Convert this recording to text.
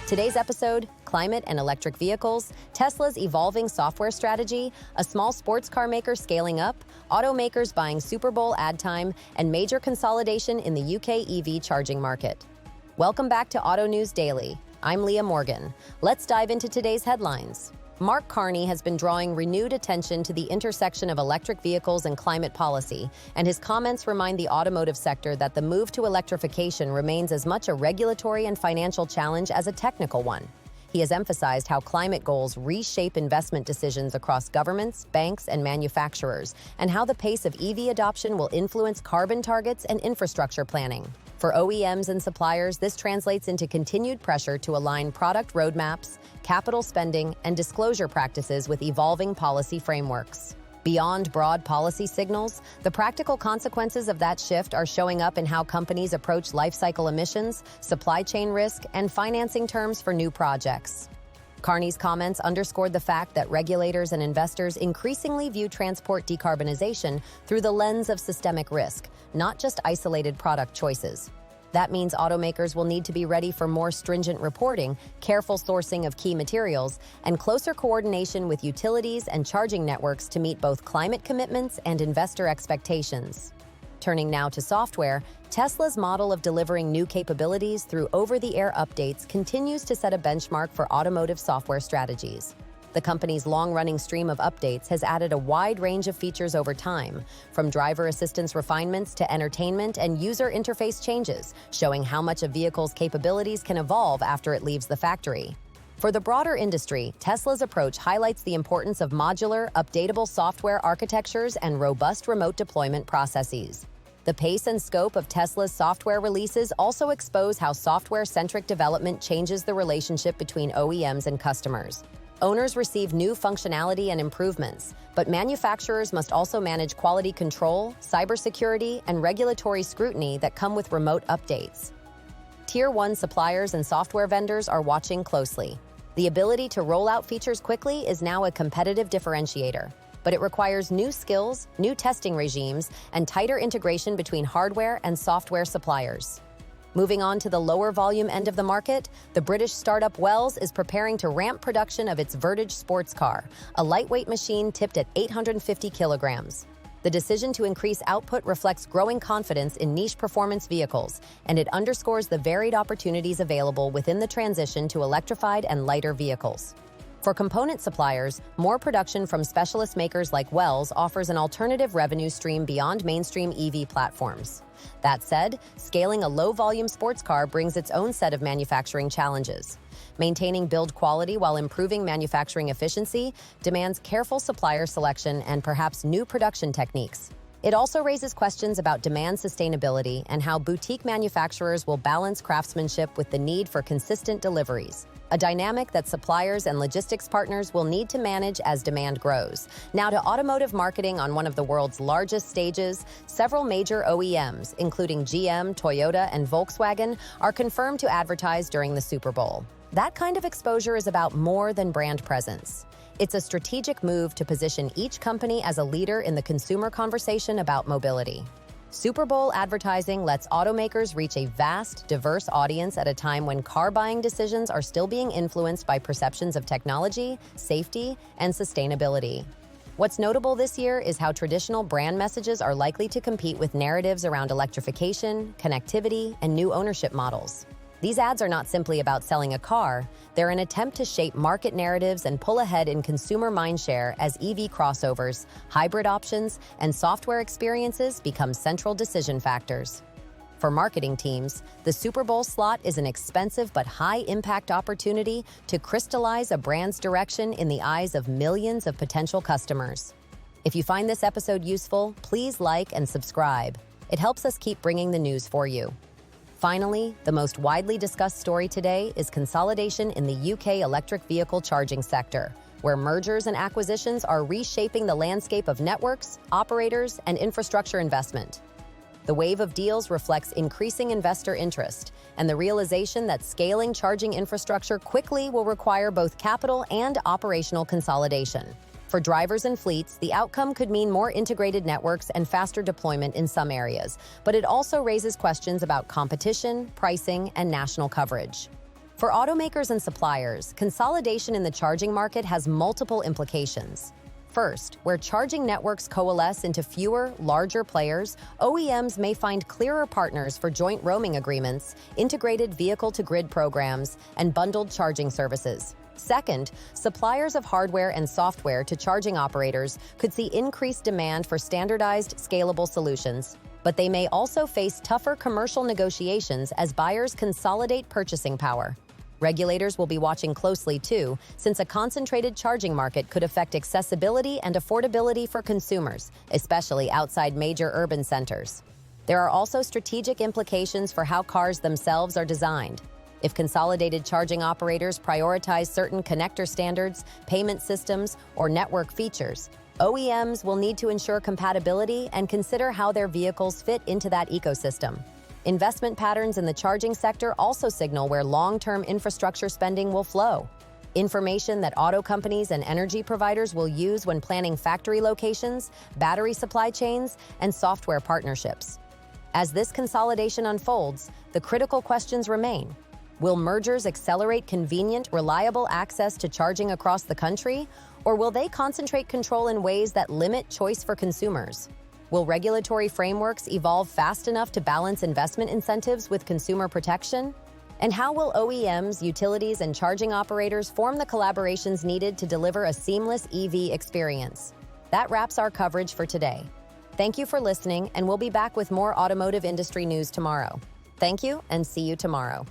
Today's episode, climate and electric vehicles, Tesla's evolving software strategy, a small sports car maker scaling up, automakers buying Super Bowl ad time, and major consolidation in the UK EV charging market. Welcome back to Autonews Daily. I'm Leah Morgan. Let's dive into today's headlines. Mark Carney has been drawing renewed attention to the intersection of electric vehicles and climate policy, and his comments remind the automotive sector that the move to electrification remains as much a regulatory and financial challenge as a technical one. He has emphasized how climate goals reshape investment decisions across governments, banks, and manufacturers, and how the pace of EV adoption will influence carbon targets and infrastructure planning. For OEMs and suppliers, this translates into continued pressure to align product roadmaps, capital spending, and disclosure practices with evolving policy frameworks. Beyond broad policy signals, the practical consequences of that shift are showing up in how companies approach life cycle emissions, supply chain risk, and financing terms for new projects. Carney's comments underscored the fact that regulators and investors increasingly view transport decarbonization through the lens of systemic risk, not just isolated product choices. That means automakers will need to be ready for more stringent reporting, careful sourcing of key materials, and closer coordination with utilities and charging networks to meet both climate commitments and investor expectations. Turning now to software, Tesla's model of delivering new capabilities through over-the-air updates continues to set a benchmark for automotive software strategies. The company's long-running stream of updates has added a wide range of features over time, from driver assistance refinements to entertainment and user interface changes, showing how much a vehicle's capabilities can evolve after it leaves the factory. For the broader industry, Tesla's approach highlights the importance of modular, updatable software architectures and robust remote deployment processes. The pace and scope of Tesla's software releases also expose how software-centric development changes the relationship between OEMs and customers. Owners receive new functionality and improvements, but manufacturers must also manage quality control, cybersecurity, and regulatory scrutiny that come with remote updates. Tier 1 suppliers and software vendors are watching closely. The ability to roll out features quickly is now a competitive differentiator, but it requires new skills, new testing regimes, and tighter integration between hardware and software suppliers. Moving on to the lower volume end of the market, the British startup Wells is preparing to ramp production of its Vertige sports car, a lightweight machine tipped at 850 kilograms. The decision to increase output reflects growing confidence in niche performance vehicles, and it underscores the varied opportunities available within the transition to electrified and lighter vehicles. For component suppliers, more production from specialist makers like Wells offers an alternative revenue stream beyond mainstream EV platforms. That said, scaling a low-volume sports car brings its own set of manufacturing challenges. Maintaining build quality while improving manufacturing efficiency demands careful supplier selection and perhaps new production techniques. It also raises questions about demand sustainability and how boutique manufacturers will balance craftsmanship with the need for consistent deliveries, a dynamic that suppliers and logistics partners will need to manage as demand grows. Now to automotive marketing on one of the world's largest stages, several major OEMs, including GM, Toyota, and Volkswagen, are confirmed to advertise during the Super Bowl. That kind of exposure is about more than brand presence. It's a strategic move to position each company as a leader in the consumer conversation about mobility. Super Bowl advertising lets automakers reach a vast, diverse audience at a time when car buying decisions are still being influenced by perceptions of technology, safety, and sustainability. What's notable this year is how traditional brand messages are likely to compete with narratives around electrification, connectivity, and new ownership models. These ads are not simply about selling a car, they're an attempt to shape market narratives and pull ahead in consumer mindshare as EV crossovers, hybrid options, and software experiences become central decision factors. For marketing teams, the Super Bowl slot is an expensive but high-impact opportunity to crystallize a brand's direction in the eyes of millions of potential customers. If you find this episode useful, please like and subscribe. It helps us keep bringing the news for you. Finally, the most widely discussed story today is consolidation in the UK electric vehicle charging sector, where mergers and acquisitions are reshaping the landscape of networks, operators, and infrastructure investment. The wave of deals reflects increasing investor interest and the realization that scaling charging infrastructure quickly will require both capital and operational consolidation. For drivers and fleets, the outcome could mean more integrated networks and faster deployment in some areas, but it also raises questions about competition, pricing, and national coverage. For automakers and suppliers, consolidation in the charging market has multiple implications. First, where charging networks coalesce into fewer, larger players, OEMs may find clearer partners for joint roaming agreements, integrated vehicle-to-grid programs, and bundled charging services. Second, suppliers of hardware and software to charging operators could see increased demand for standardized, scalable solutions. But they may also face tougher commercial negotiations as buyers consolidate purchasing power. Regulators will be watching closely too, since a concentrated charging market could affect accessibility and affordability for consumers, especially outside major urban centers. There are also strategic implications for how cars themselves are designed. If consolidated charging operators prioritize certain connector standards, payment systems, or network features, OEMs will need to ensure compatibility and consider how their vehicles fit into that ecosystem. Investment patterns in the charging sector also signal where long-term infrastructure spending will flow. Information that auto companies and energy providers will use when planning factory locations, battery supply chains, and software partnerships. As this consolidation unfolds, the critical questions remain. Will mergers accelerate convenient, reliable access to charging across the country, or will they concentrate control in ways that limit choice for consumers? Will regulatory frameworks evolve fast enough to balance investment incentives with consumer protection? And how will OEMs, utilities, and charging operators form the collaborations needed to deliver a seamless EV experience? That wraps our coverage for today. Thank you for listening, and we'll be back with more automotive industry news tomorrow. Thank you, and see you tomorrow.